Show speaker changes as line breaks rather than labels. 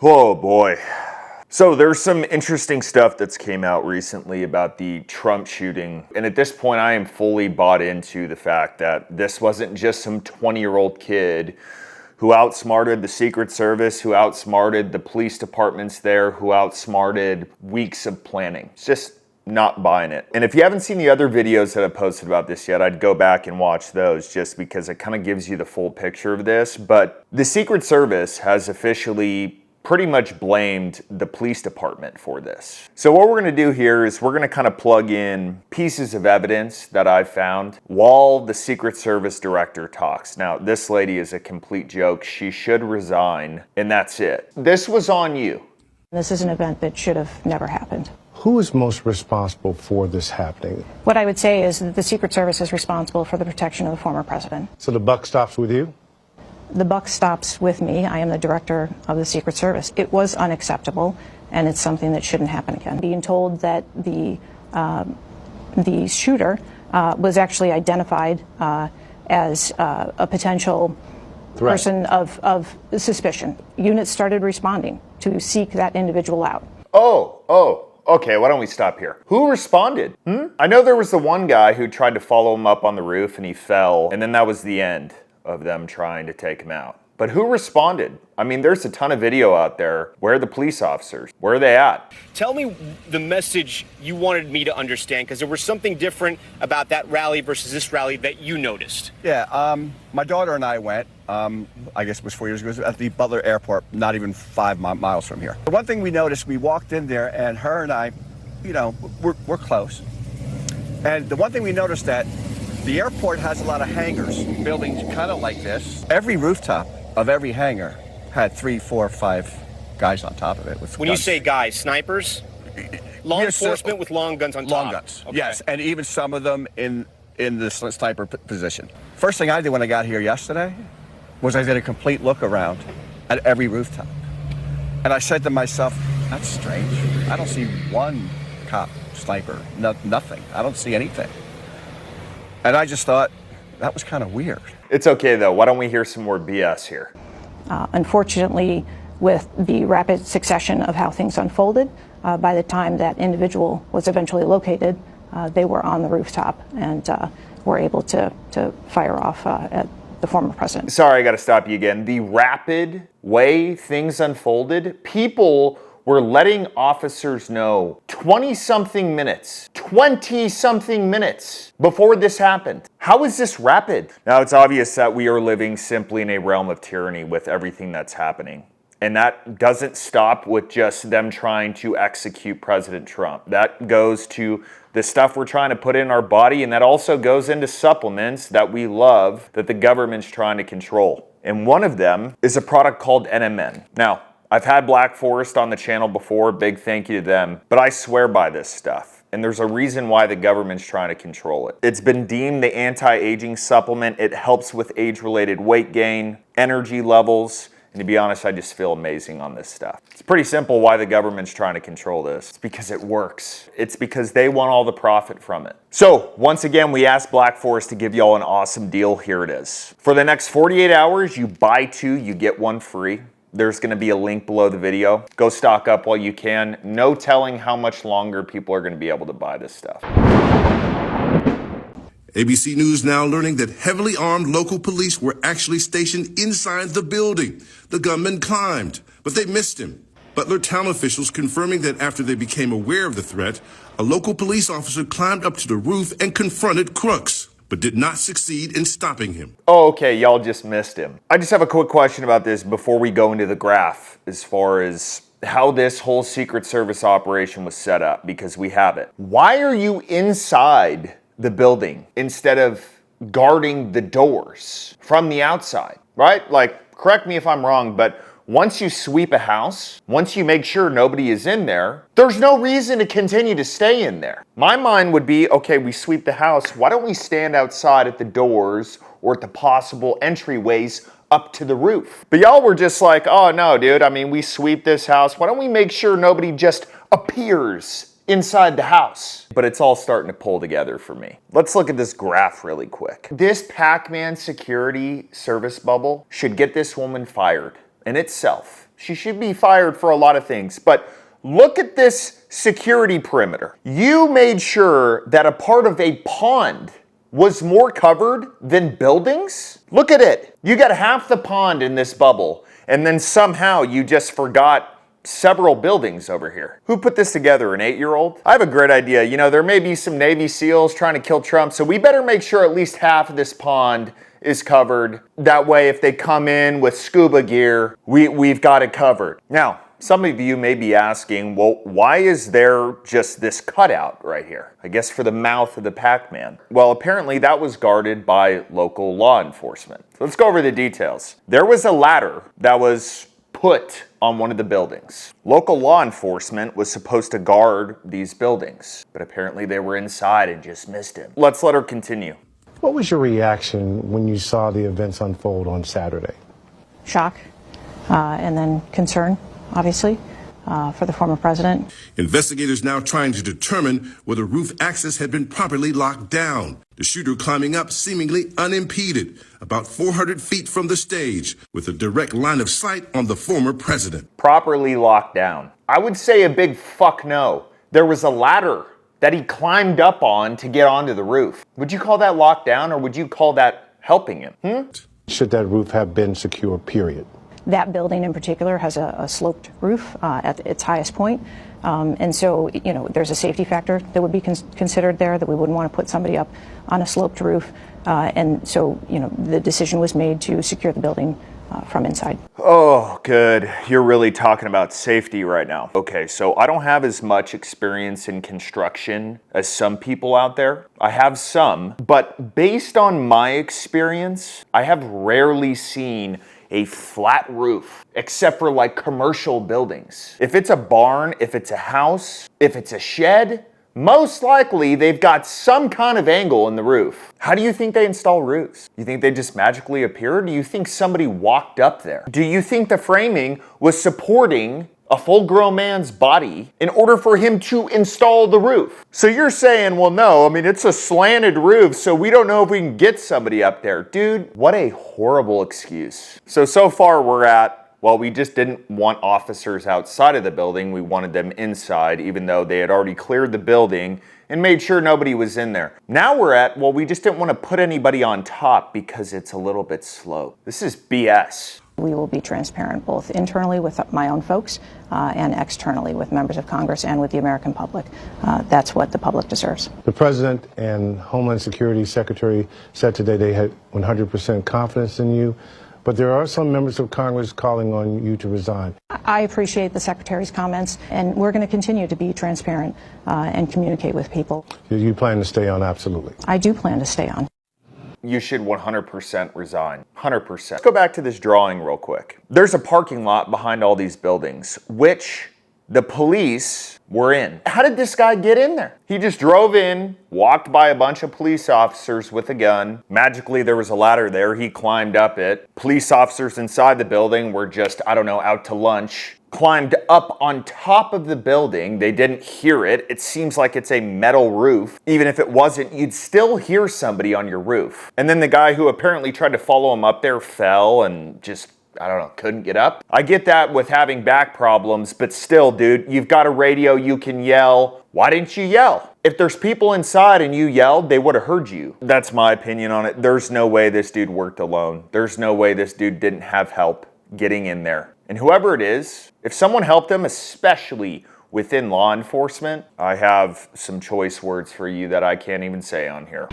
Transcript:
Oh boy. So there's some interesting stuff that's came out recently about the Trump shooting. And at this point, I am fully bought into the fact that this wasn't just some 20-year-old kid who outsmarted the Secret Service, who outsmarted the police departments there, who outsmarted weeks of planning. It's just not buying it. And if you haven't seen the other videos that I've posted about this yet, I'd go back and watch those just because it kind of gives you the full picture of this. But the Secret Service has officially pretty much blamed the police department for this. So what we're gonna do here is we're gonna kind of plug in pieces of evidence that I've found while the Secret Service director talks. Now, this lady is a complete joke. She should resign, and that's it. This was on you.
This is an event that should have never happened.
Who is most responsible for this happening?
What I would say is that the Secret Service is responsible for the protection of the former president.
So the buck stops with you?
The buck stops with me. I am the director of the Secret Service. It was unacceptable, and it's something that shouldn't happen again. Being told that the shooter was actually identified as a potential
threat.
Person of suspicion. Units started responding to seek that individual out.
Okay, why don't we stop here? Who responded? I know there was the one guy who tried to follow him up on the roof and he fell, and then that was the end of them trying to take him out. But who responded? I mean, there's a ton of video out there. Where are the police officers? Where are they at?
Tell me the message you wanted me to understand, because there was something different about that rally versus this rally that you noticed.
Yeah, my daughter and I went, I guess it was 4 years ago, it was at the Butler Airport, not even 5 miles from here. The one thing we noticed, we walked in there and her and I, you know, we're close. And the one thing we noticed that the airport has a lot of hangars, buildings kind of like this. Every rooftop of every hangar had 3, 4, 5 guys on top of it with
When
guns.
you say guys, snipers? Law
Yes,
enforcement with long guns on top?
Long guns,
Okay.
yes, and even some of them in the sniper position. First thing I did when I got here yesterday was I did a complete look around at every rooftop. And I said to myself, that's strange. I don't see one cop, sniper, nothing. I don't see anything. And I just thought, that was kind of weird.
It's okay though, why don't we hear some more BS here?
Unfortunately, with the rapid succession of how things unfolded, by the time that individual was eventually located, they were on the rooftop and were able to fire off at the former president.
Sorry, I gotta stop you again. The rapid way things unfolded, people were letting officers know 20-something minutes before this happened. How is this rapid? Now, it's obvious that we are living simply in a realm of tyranny with everything that's happening. And that doesn't stop with just them trying to execute President Trump. That goes to the stuff we're trying to put in our body, and that also goes into supplements that we love that the government's trying to control. And one of them is a product called NMN. Now, I've had Black Forest on the channel before, big thank you to them, but I swear by this stuff. And there's a reason why the government's trying to control it. It's been deemed the anti-aging supplement. It helps with age-related weight gain, energy levels, and to be honest, I just feel amazing on this stuff. It's pretty simple why the government's trying to control this. It's because it works. It's because they want all the profit from it. So, once again, we asked Black Forest to give y'all an awesome deal. Here it is. For the next 48 hours, you buy 2, you get 1 free. There's going to be a link below the video. Go stock up while you can. No telling how much longer people are going to be able to buy this stuff.
ABC News now learning that heavily armed local police were actually stationed inside the building. The gunman climbed, but they missed him. Butler town officials confirming that after they became aware of the threat, a local police officer climbed up to the roof and confronted Crooks, but did not succeed in stopping him.
Oh, okay, y'all just missed him. I just have a quick question about this before we go into the graph as far as how this whole Secret Service operation was set up, because we have it. Why are you inside the building instead of guarding the doors from the outside, right? Like, correct me if I'm wrong, but once you sweep a house, once you make sure nobody is in there, there's no reason to continue to stay in there. My mind would be, okay, we sweep the house, why don't we stand outside at the doors or at the possible entryways up to the roof? But y'all were just like, oh no, dude, I mean, we sweep this house, why don't we make sure nobody just appears inside the house? But it's all starting to pull together for me. Let's look at this graph really quick. This Pac-Man security service bubble should get this woman fired in itself. She should be fired for a lot of things, but look at this security perimeter. You made sure that a part of a pond was more covered than buildings? Look at it. You got half the pond in this bubble, and then somehow you just forgot several buildings over here. Who put this together, an 8-year-old? I have a great idea. You know, there may be some Navy SEALs trying to kill Trump, so we better make sure at least half of this pond is covered. That way, if they come in with scuba gear, we've got it covered. Now, some of you may be asking, well, why is there just this cutout right here? I guess for the mouth of the Pac-Man. Well, apparently that was guarded by local law enforcement. So let's go over the details. There was a ladder that was put on one of the buildings. Local law enforcement was supposed to guard these buildings, but apparently they were inside and just missed him. Let's let her continue.
What was your reaction when you saw the events unfold on Saturday?
Shock, and then concern, obviously, for the former president.
Investigators now trying to determine whether roof access had been properly locked down. The shooter climbing up seemingly unimpeded, about 400 feet from the stage, with a direct line of sight on the former president.
Properly locked down. I would say a big fuck no. There was a ladder that he climbed up on to get onto the roof. Would you call that locked down, or would you call that helping him?
Should that roof have been secure, period?
That building in particular has a sloped roof at its highest point. And so, you know, there's a safety factor that would be considered there, that we wouldn't want to put somebody up on a sloped roof. And so, you know, the decision was made to secure the building from inside.
Oh, good. You're really talking about safety right now. Okay, so I don't have as much experience in construction as some people out there. I have some, but based on my experience, I have rarely seen a flat roof, except for like commercial buildings. If it's a barn, if it's a house, if it's a shed, most likely they've got some kind of angle in the roof. How do you think they install roofs? You think they just magically appear? Do you think somebody walked up there? Do you think the framing was supporting a full-grown man's body in order for him to install the roof? So you're saying, well, no, I mean, it's a slanted roof, so we don't know if we can get somebody up there. Dude, what a horrible excuse. So far we're at, well, we just didn't want officers outside of the building. We wanted them inside, even though they had already cleared the building and made sure nobody was in there. Now we're at, well, we just didn't want to put anybody on top because it's a little bit slow. This is BS.
We will be transparent both internally with my own folks and externally with members of Congress and with the American public. That's what the public deserves.
The President and Homeland Security Secretary said today they had 100% confidence in you, but there are some members of Congress calling on you to resign.
I appreciate the Secretary's comments, and we're going to continue to be transparent and communicate with people.
You plan to stay on? Absolutely.
I do plan to stay on.
You should 100% resign. 100%. Let's go back to this drawing real quick. There's a parking lot behind all these buildings, which the police were in. How did this guy get in there? He just drove in, walked by a bunch of police officers with a gun. Magically, there was a ladder there. He climbed up it. Police officers inside the building were just, I don't know, out to lunch. Climbed up on top of the building. They didn't hear it. It seems like it's a metal roof. Even if it wasn't, you'd still hear somebody on your roof. And then the guy who apparently tried to follow him up there fell and just, I don't know, couldn't get up. I get that with having back problems, but still, dude, you've got a radio, you can yell. Why didn't you yell? If there's people inside and you yelled, they would have heard you. That's my opinion on it. There's no way this dude worked alone. There's no way this dude didn't have help getting in there. And whoever it is, if someone helped them, especially within law enforcement, I have some choice words for you that I can't even say on here.